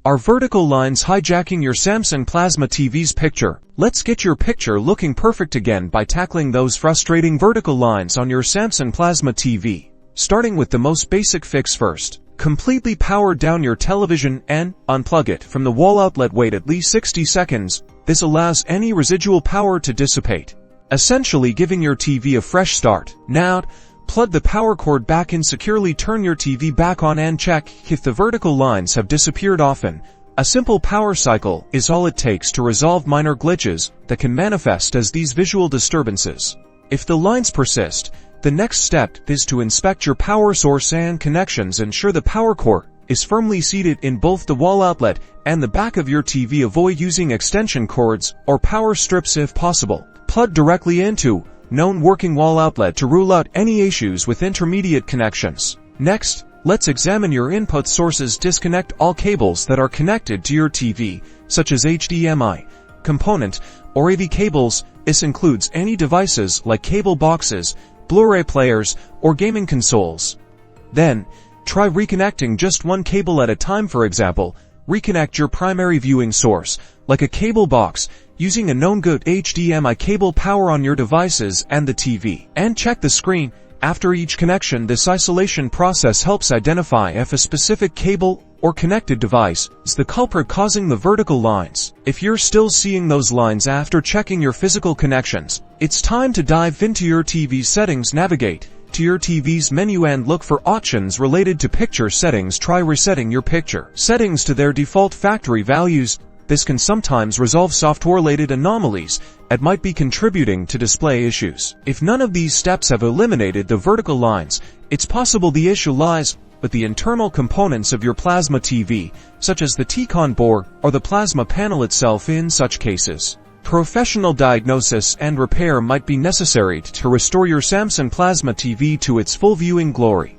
Are vertical lines hijacking your Samsung Plasma TV's picture? Let's get your picture looking perfect again by tackling those frustrating vertical lines on your Samsung Plasma TV. Starting with the most basic fix first. Completely power down your television and unplug it from the wall outlet. Wait at least 60 seconds. This allows any residual power to dissipate, essentially giving your TV a fresh start. Now, plug the power cord back in securely, turn your TV back on and check if the vertical lines have disappeared. Often, a simple power cycle is all it takes to resolve minor glitches that can manifest as these visual disturbances. If the lines persist, the next step is to inspect your power source and connections. Ensure the power cord is firmly seated in both the wall outlet and the back of your TV. Avoid using extension cords or power strips if possible. Plug directly into known working wall outlet to rule out any issues with intermediate connections. Next, let's examine your input sources. Disconnect all cables that are connected to your TV, such as HDMI, component, or AV cables. This includes any devices like cable boxes, Blu-ray players, or gaming consoles. Then, try reconnecting just one cable at a time. For example, reconnect your primary viewing source, like a cable box, using a known good HDMI cable. Power on your devices and the TV, and check the screen. After each connection, this isolation process helps identify if a specific cable or connected device is the culprit causing the vertical lines. If you're still seeing those lines after checking your physical connections, it's time to dive into your TV's settings. Navigate to your TV's menu and look for options related to picture settings. Try resetting your picture settings to their default factory values. This can sometimes resolve software-related anomalies that might be contributing to display issues. If none of these steps have eliminated the vertical lines, it's possible the issue lies with the internal components of your Plasma TV, such as the T-Con board or the Plasma panel itself. In such cases, professional diagnosis and repair might be necessary to restore your Samsung Plasma TV to its full viewing glory.